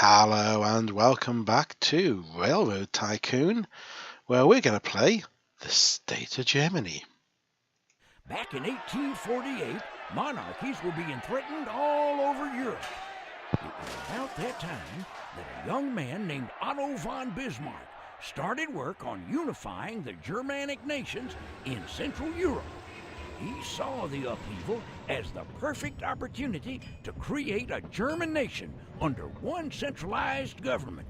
Hello and welcome back to Railroad Tycoon, where we're going to play the state of Germany. Back in 1848, monarchies were being threatened all over Europe. It was about that time that a young man named Otto von Bismarck started work on unifying the Germanic nations in Central Europe. He saw the upheaval as the perfect opportunity to create a German nation under one centralized government.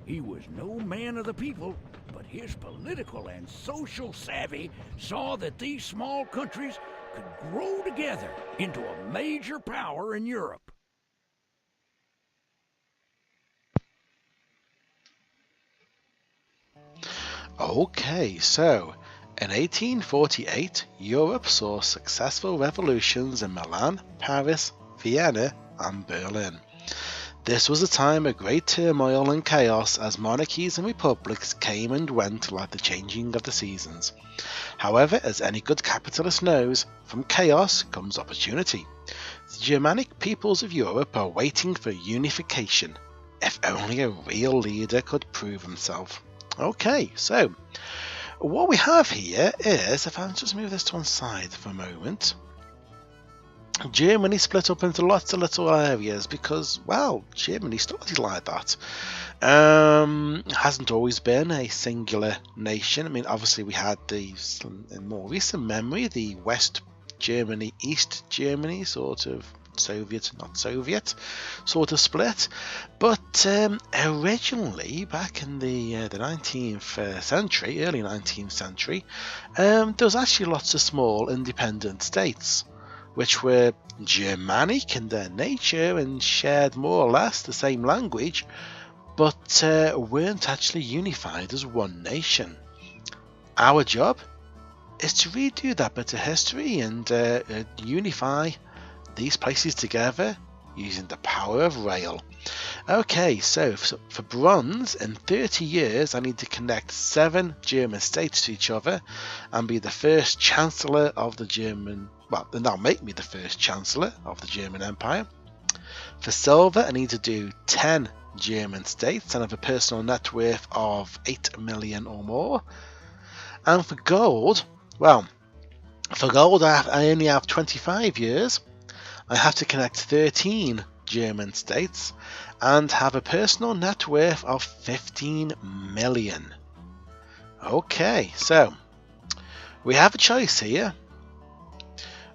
He was no man of the people, but his political and social savvy saw that these small countries could grow together into a major power in Europe. Okay, so in 1848, Europe saw successful revolutions in Milan, Paris, Vienna, and Berlin. This was a time of great turmoil and chaos as monarchies and republics came and went like the changing of the seasons. However, as any good capitalist knows, from chaos comes opportunity. The Germanic peoples of Europe are waiting for unification, if only a real leader could prove himself. Okay, so what we have here is, if I just move this to one side for a moment, Germany split up into lots of little areas because, well, Germany started like that. Hasn't always been a singular nation. I mean, obviously we had these in more recent memory, the West Germany, East Germany, sort of Soviet, not Soviet, sort of split. But originally, back in the 19th century, early 19th century, there was actually lots of small independent states, which were Germanic in their nature and shared more or less the same language, but weren't actually unified as one nation. Our job is to redo that bit of history and unify these places together using the power of rail. Okay, so for bronze, in 30 years I need to connect 7 German states to each other and be the first Chancellor of the German, well, they'll make me the first Chancellor of the German Empire. For silver, I need to do 10 German states and have a personal net worth of 8 million or more. And for gold, well, I only have 25 years. I have to connect 13 German states and have a personal net worth of 15 million. Okay, so we have a choice here.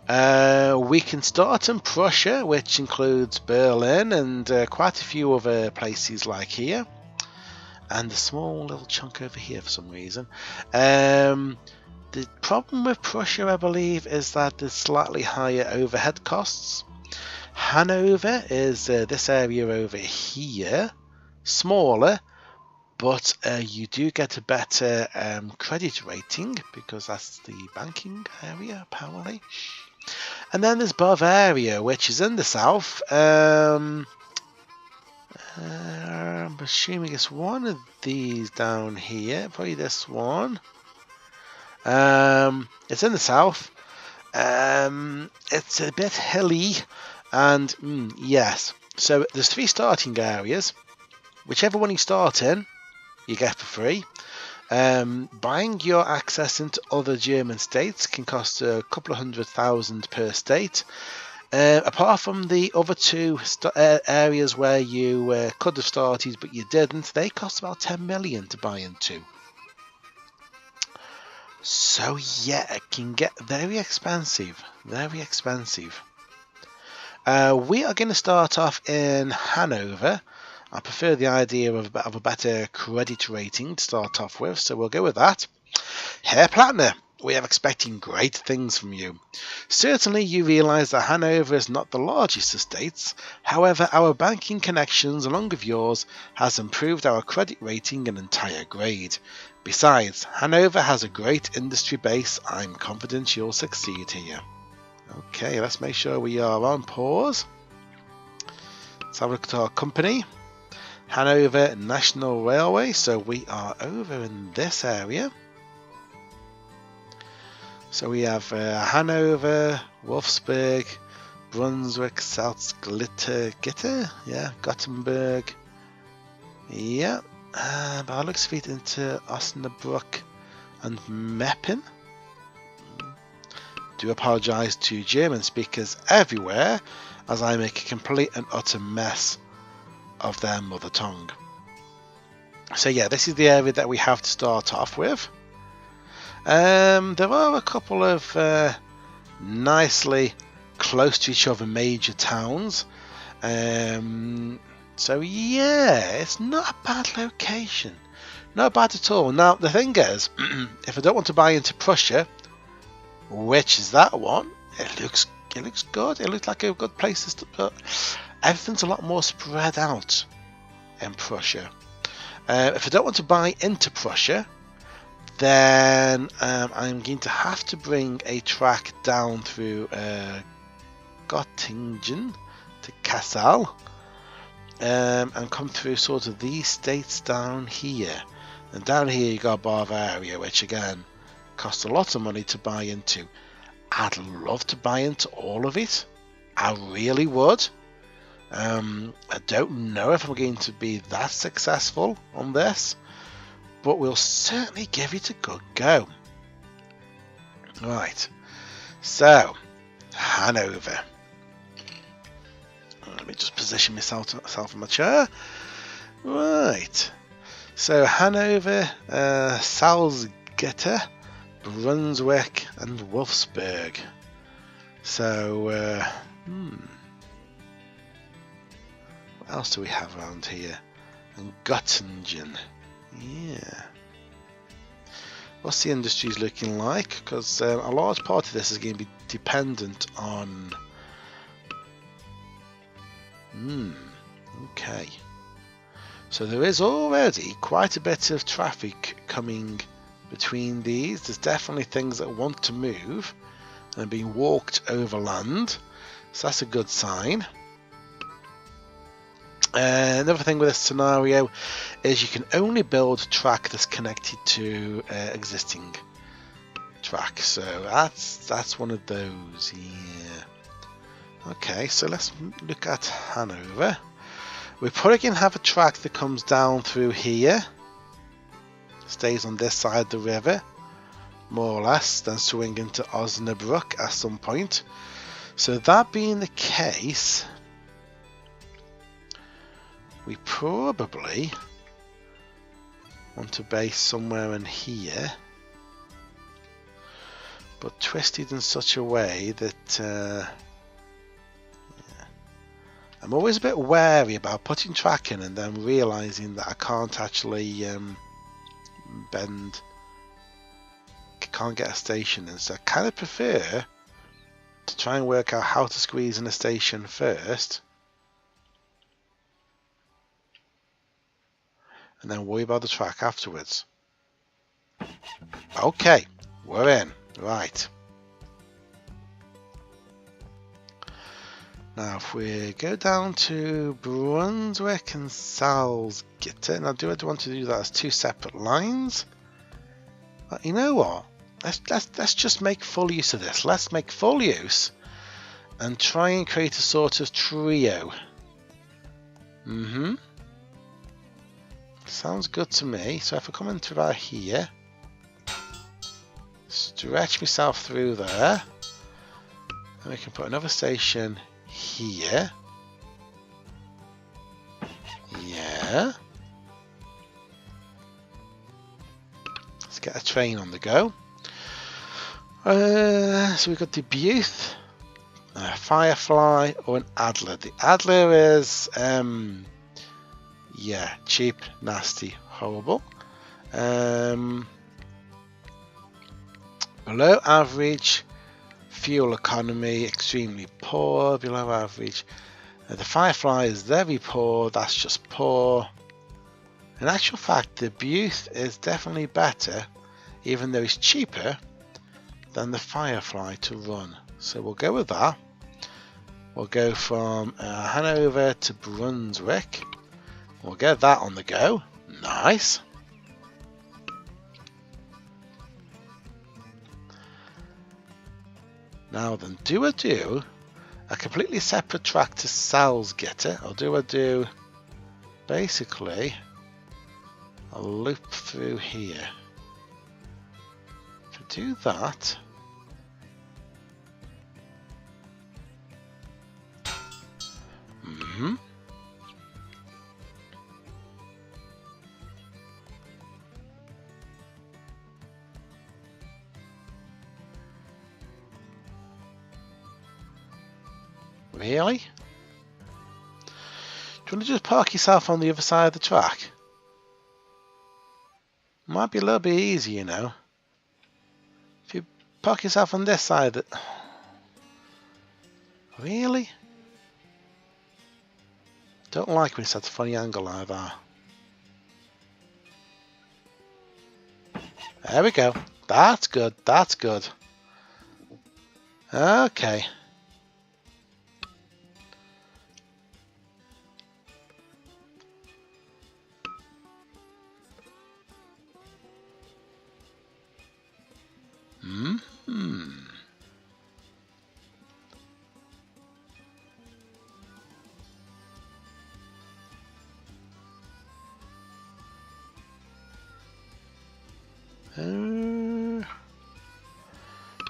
We can start in Prussia, which includes Berlin and quite a few other places like here, and a small little chunk over here for some reason. The problem with Prussia, I believe, is that there's slightly higher overhead costs. Hanover is this area over here, smaller, but you do get a better credit rating because that's the banking area, apparently. And then there's Bavaria, which is in the south. I'm assuming it's one of these down here, probably this one. It's in the south. It's a bit hilly, and yes. So there's 3 starting areas. Whichever one you start in, you get for free. Buying your access into other German states can cost a couple of $100,000 per state. Apart from the other 2 areas where you could have started but you didn't, they cost about 10 million to buy into. So yeah, it can get very expensive, very expensive. We are going to start off in Hanover. I prefer the idea of a better credit rating to start off with, so we'll go with that. Herr Plattner, we are expecting great things from you. Certainly you realise that Hanover is not the largest of states. However, our banking connections along with yours has improved our credit rating an entire grade. Besides, Hanover has a great industry base. I'm confident you'll succeed here. Okay, let's make sure we are on pause. Let's have a look at our company. Hanover National Railway, so we are over in this area. So we have Hanover, Wolfsburg, Brunswick, Salzgitter, Gothenburg, Yeah, but it looks feet into Osnabrück and Meppen. Do apologise to German speakers everywhere as I make a complete and utter mess of their mother tongue. So yeah, this is the area that we have to start off with. There are a couple of nicely close to each other major towns. So yeah, it's not a bad location. Not bad at all. Now the thing is, if I don't want to buy into Prussia, which is that one, it looks good. It looks like a good place to put. Everything's a lot more spread out in Prussia. If I don't want to buy into Prussia, then I'm going to have to bring a track down through Göttingen to Kassel, and come through sort of these states down here. And down here you got Bavaria, which again costs a lot of money to buy into. I'd love to buy into all of it. I really would. I don't know if I'm going to be that successful on this, but we'll certainly give it a good go. Right, so Hanover. Let me just position myself in my chair. Right, so Hanover, Salzgitter, Brunswick and Wolfsburg. So what else do we have around here? And Göttingen. Yeah. What's the industries looking like? Because a large part of this is going to be dependent on... Okay. So there is already quite a bit of traffic coming between these. There's definitely things that want to move and being walked overland. So that's a good sign. Another thing with this scenario is you can only build a track that's connected to existing track. So that's one of those. Yeah. Okay, so let's look at Hanover. We probably can have a track that comes down through here, stays on this side of the river, more or less, then swing into Osnabrück at some point. So that being the case, we probably want to base somewhere in here, but twisted in such a way that I'm always a bit wary about putting track in and then realising that I can't actually can't get a station in. So I kind of prefer to try and work out how to squeeze in a station first, and then worry about the track afterwards. Okay, we're in. Right. Now if we go down to Brunswick and Salzgitter, now do I want to do that as two separate lines? But you know what? Let's just make full use of this. Let's make full use and try and create a sort of trio. Sounds good to me. So if I come into about here, stretch myself through there, and we can put another station here. Yeah. Let's get a train on the go. So we've got the Butte, a Firefly, or an Adler. The Adler is yeah, cheap, nasty, horrible. Below average. Fuel economy, extremely poor, below average. The Firefly is very poor, that's just poor. In actual fact, the Butte is definitely better, even though it's cheaper than the Firefly to run. So we'll go with that. We'll go from Hanover to Brunswick. We'll get that on the go. Nice. Now then, do I do a completely separate track to Salzgitter, or do I do basically a loop through here. If I do that, really? Do you want to just park yourself on the other side of the track? Might be a little bit easier, you know. If you park yourself on this side. Really? Don't like when it's at a funny angle like that. There we go. That's good. That's good. Okay.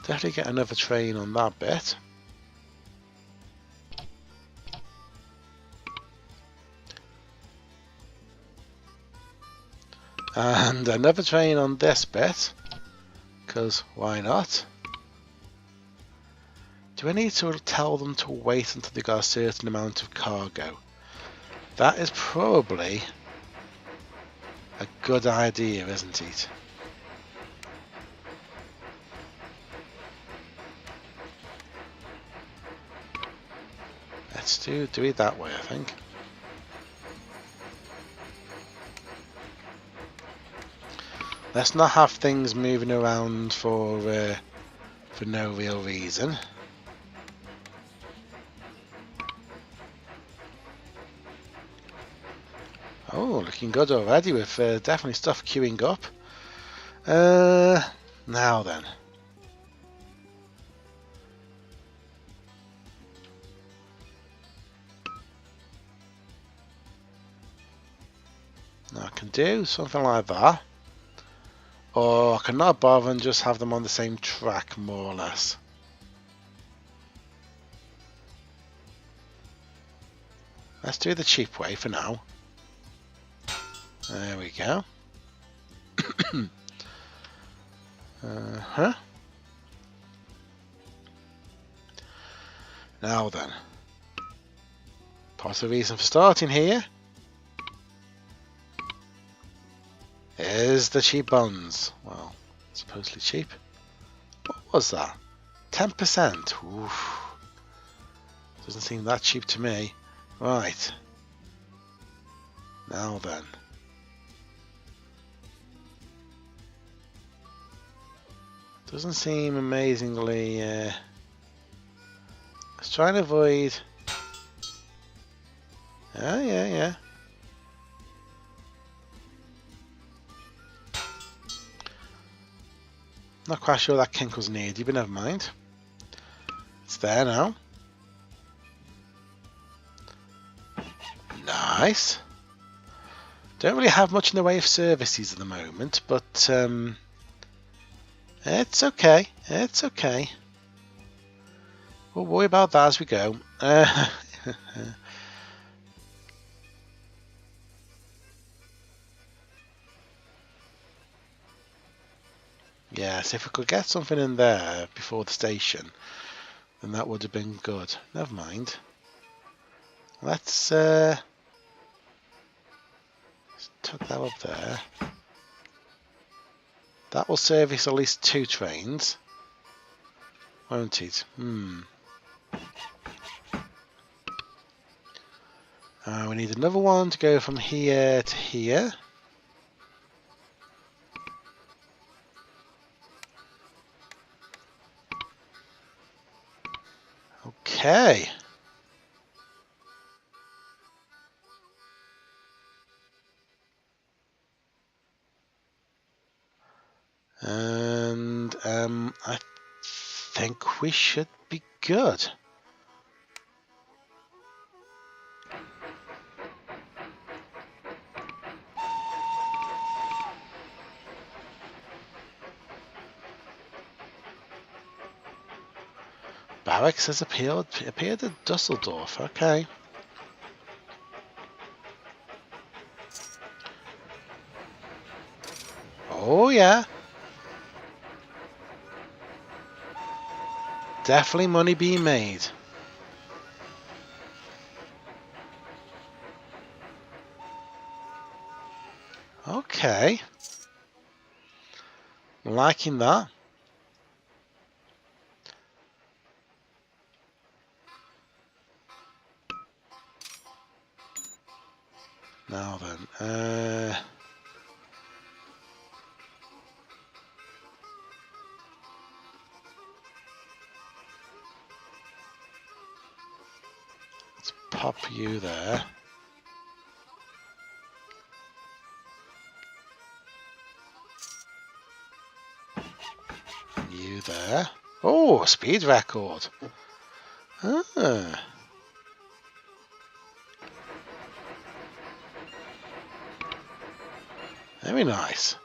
Definitely get another train on that bit. And another train on this bit, because why not? Do I need to tell them to wait until they got a certain amount of cargo? That is probably a good idea, isn't it? Let's do it that way, I think. Let's not have things moving around for no real reason. Oh, looking good already with definitely stuff queuing up. Now then. I can do something like that. Or I can not bother and just have them on the same track, more or less. Let's do the cheap way for now. There we go. Now then. Part of the reason for starting here is the cheap bonds. Well, supposedly cheap. What was that? 10%. Oof. Doesn't seem that cheap to me. Right. Now then. Doesn't seem amazingly... Let's try and avoid... Oh, yeah. Not quite sure that kink was needed, but never mind. It's there now. Nice. Don't really have much in the way of services at the moment, but it's okay. It's okay. We'll worry about that as we go. Yes, if we could get something in there before the station, then that would have been good. Never mind. Let's tuck that up there. That will service at least 2 trains, won't it? We need another one to go from here to here. Okay. And I think we should be good. Barracks has appeared at Dusseldorf. Okay. Oh yeah. Definitely money being made. Okay. Liking that. Now then, let's pop you there. You there. Oh, speed record. Ah. Very nice.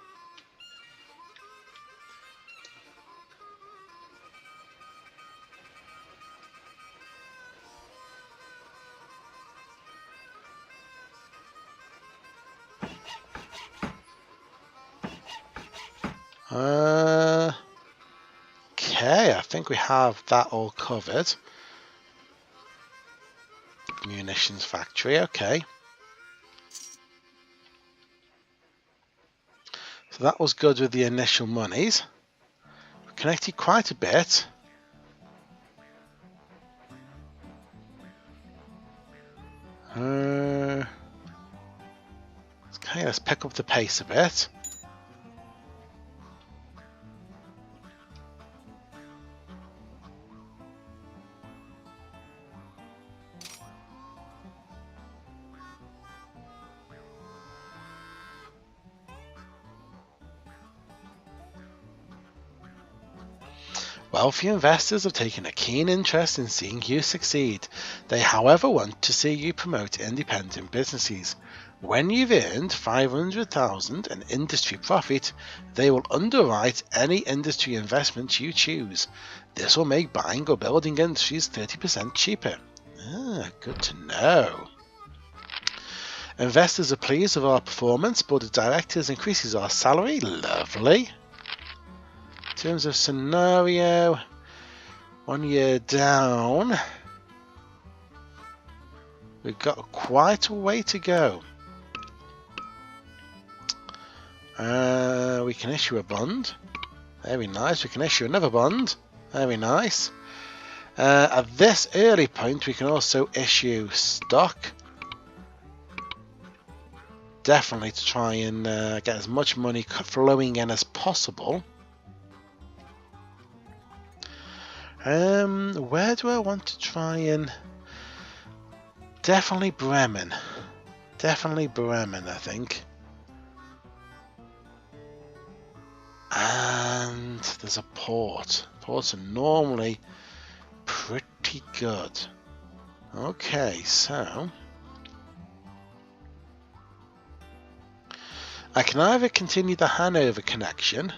Okay, I think we have that all covered. Munitions factory, okay. So that was good with the initial monies. We connected quite a bit. Okay, let's pick up the pace a bit. Wealthy investors have taken a keen interest in seeing you succeed. They, however, want to see you promote independent businesses. When you've earned $500,000 in industry profit, they will underwrite any industry investment you choose. This will make buying or building industries 30% cheaper. Good to know. Investors are pleased with our performance. Board of Directors increases our salary. Lovely. In terms of scenario, 1 year down, we've got quite a way to go. We can issue a bond. Very nice. We can issue another bond. Very nice. At this early point, we can also issue stock. Definitely to try and get as much money flowing in as possible. Where do I want to try and... Definitely Bremen. Definitely Bremen, I think. And there's a port. Ports are normally pretty good. Okay, so... I can either continue the Hanover connection,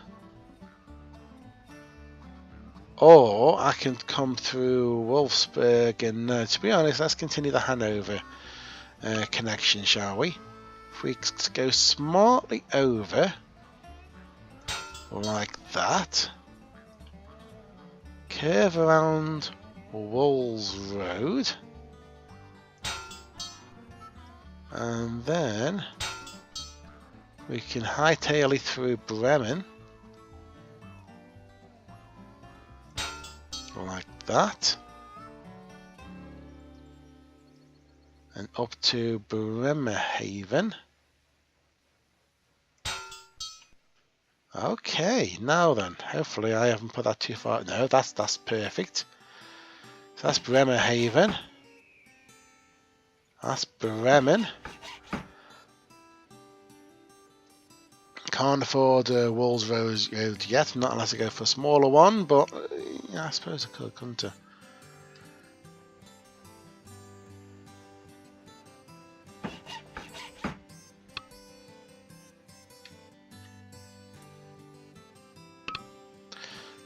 or I can come through Wolfsburg and, to be honest, let's continue the Hanover connection, shall we? If we go smartly over, like that, curve around Wolves Road, and then we can hightail it through Bremen, like that, and up to Bremerhaven. Okay, now then, hopefully I haven't put that too far. No, that's perfect. So that's Bremerhaven. That's Bremen. Can't afford Wolves Road yet, not unless I go for a smaller one, but yeah, I suppose I could, couldn't I?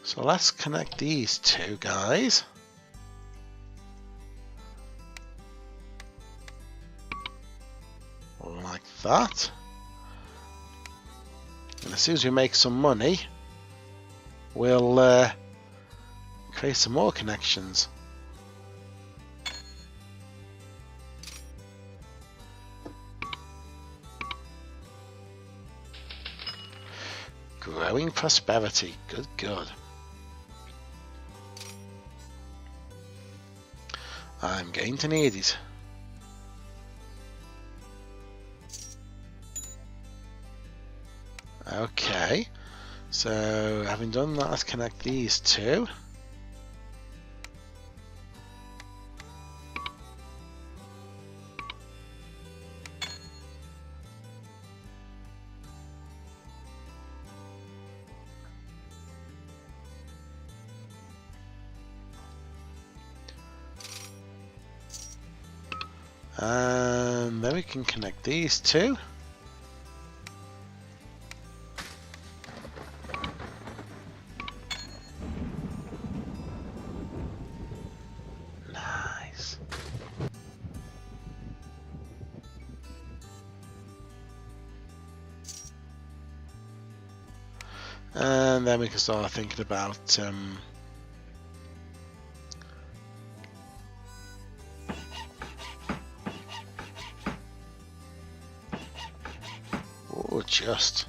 So let's connect these two guys. like that. And as soon as we make some money, we'll create some more connections. Growing prosperity. Good God. I'm going to need it. Okay. So, having done that, let's connect these two. And then we can connect these two. Nice. And then we can start thinking about just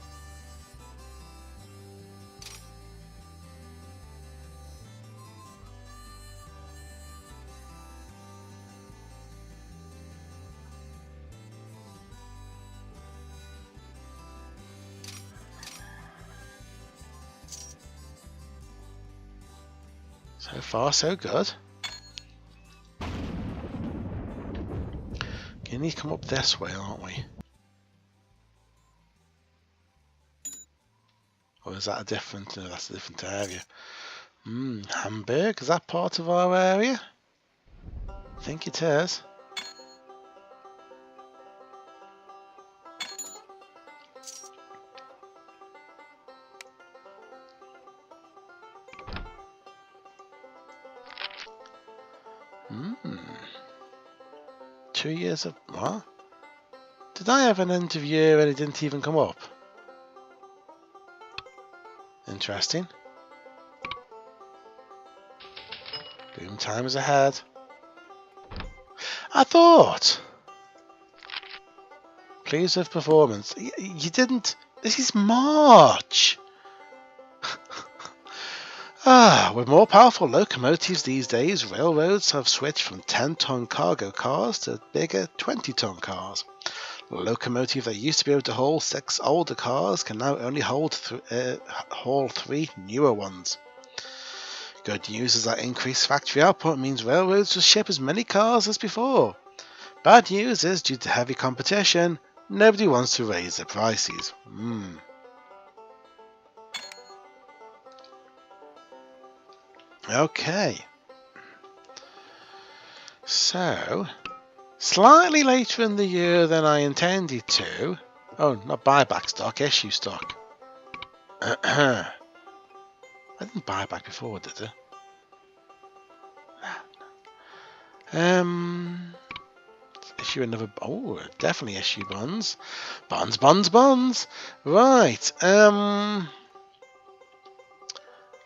so far so good. Can you come up this way, aren't we? Or is that a different? No, that's a different area. Hamburg, is that part of our area? I think it is. Hmm. 2 years of what? Did I have an interview and it didn't even come up? Interesting. Boom time is ahead. I thought. Pleased with performance. You didn't. This is March. With more powerful locomotives these days, railroads have switched from 10-ton cargo cars to bigger 20-ton cars. A locomotive that used to be able to haul 6 older cars can now only haul 3 newer ones. Good news is that increased factory output means railroads will ship as many cars as before. Bad news is, due to heavy competition, nobody wants to raise their prices. Okay. So, slightly later in the year than I intended to. Oh, not buyback stock, issue stock. I didn't buy back before, did I? Issue another. Oh, definitely issue bonds. Bonds. Right.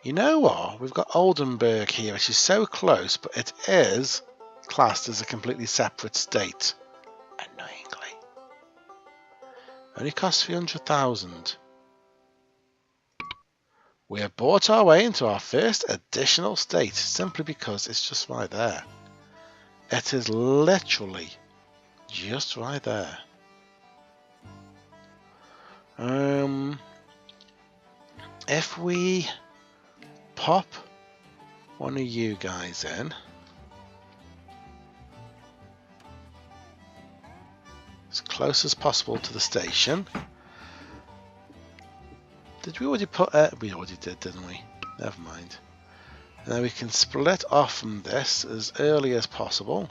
You know what? We've got Oldenburg here, which is so close, but it is classed as a completely separate state. Annoyingly. Only costs 300,000. We have bought our way into our first additional state simply because it's just right there. It is literally just right there. If we pop one of you guys in, as close as possible to the station. Did we already put? We already did, didn't we? Never mind. And then we can split off from this as early as possible.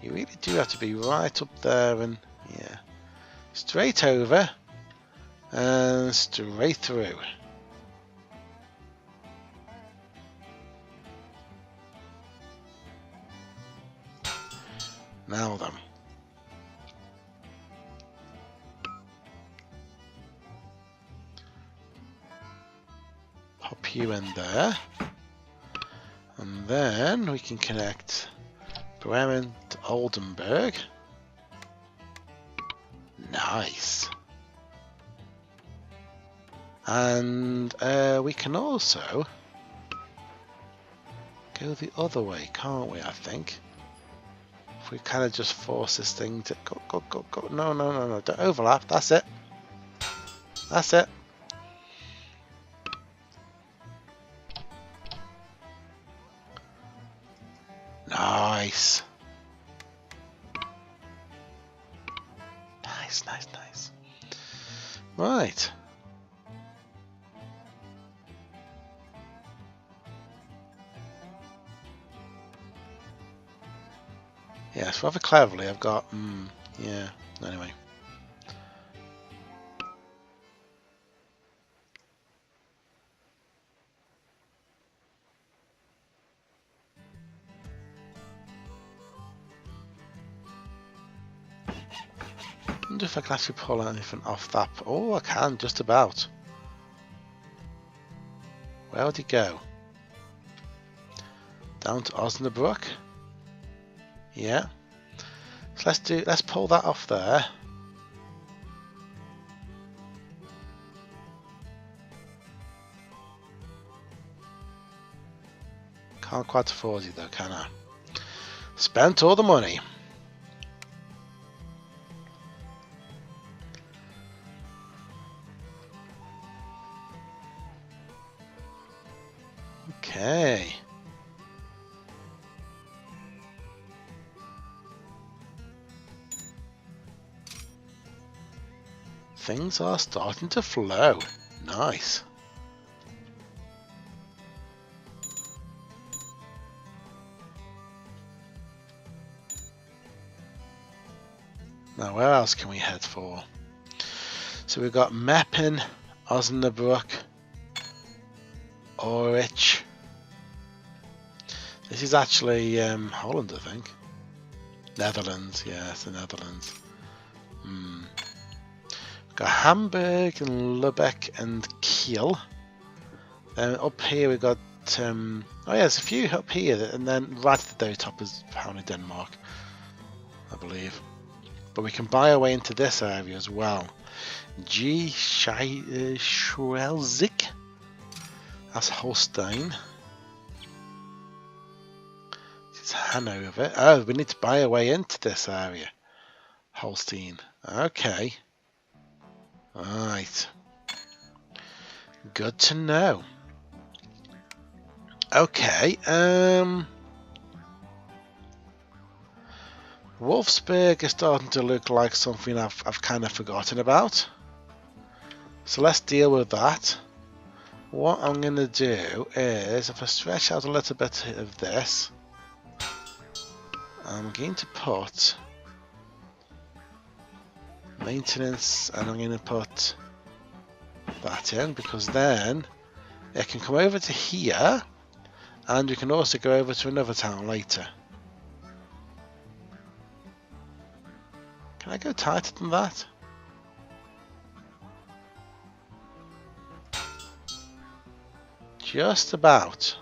You really do have to be right up there and yeah, straight over and straight through. Now then. Pop you in there. And then we can connect Bremen to Oldenburg. Nice. And we can also go the other way, can't we, I think? If we kind of just force this thing to go. No, don't overlap. That's it. That's it. Nice. Nice. Right. Yes, rather cleverly I've got, yeah, anyway. I wonder if I can actually pull anything off that. Oh, I can, just about. Where would he go? Down to Osnabrück? Yeah. So let's pull that off there. Can't quite afford it though, can I? Spent all the money. Okay. Things are starting to flow. Nice. Now, where else can we head for? So we've got Meppen, Osnabrück, Orich. This is actually Holland, I think. Netherlands, yeah, it's the Netherlands. We've got Hamburg and Lübeck and Kiel. Then up here we've got, oh yeah, there's a few up here, and then right at the very top is apparently Denmark, I believe. But we can buy our way into this area as well. Schwelzig. That's Holstein. This is Hanover. Oh, we need to buy our way into this area. Holstein. Okay. Right. Good to know. Okay. Wolfsburg is starting to look like something I've kind of forgotten about. So let's deal with that. What I'm going to do is, if I stretch out a little bit of this, I'm going to put maintenance, and I'm going to put that in, because then it can come over to here, and we can also go over to another town later. Can I go tighter than that? Just about.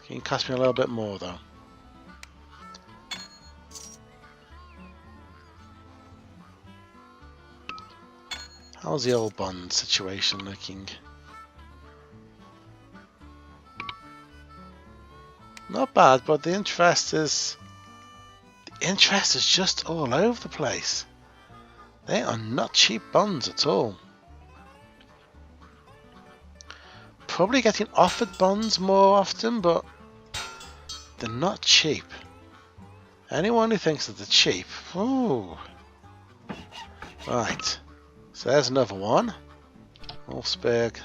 Can you cost me a little bit more though? How's the old bond situation looking? Not bad, but the interest is just all over the place. They are not cheap bonds at all. Probably getting offered bonds more often, but they're not cheap. Anyone who thinks that they're cheap, ooh. Right, so there's another one. Wolfsburg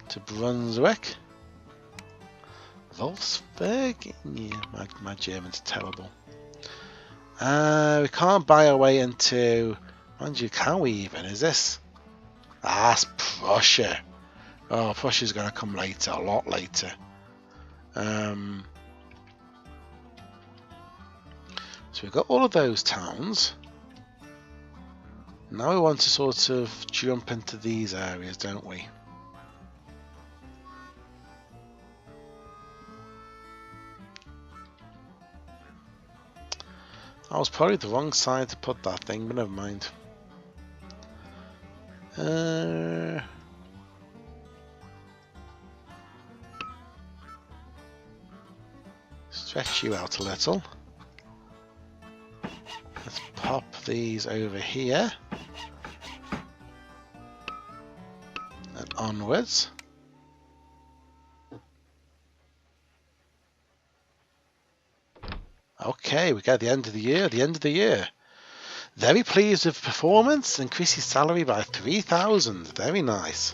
to Brunswick. Wolfsburg? Yeah, my German's terrible. We can't buy our way into... Mind you, can we even? Is this... Ah, it's Prussia. Oh, Prussia's going to come later, a lot later. we've got all of those towns. Now we want to sort of jump into these areas, don't we? I was probably the wrong side to put that thing, but never mind. Stretch you out a little. Let's pop these over here. And onwards. Okay, we got the end of the year. Very pleased with performance. Increase his salary by 3,000. Very nice.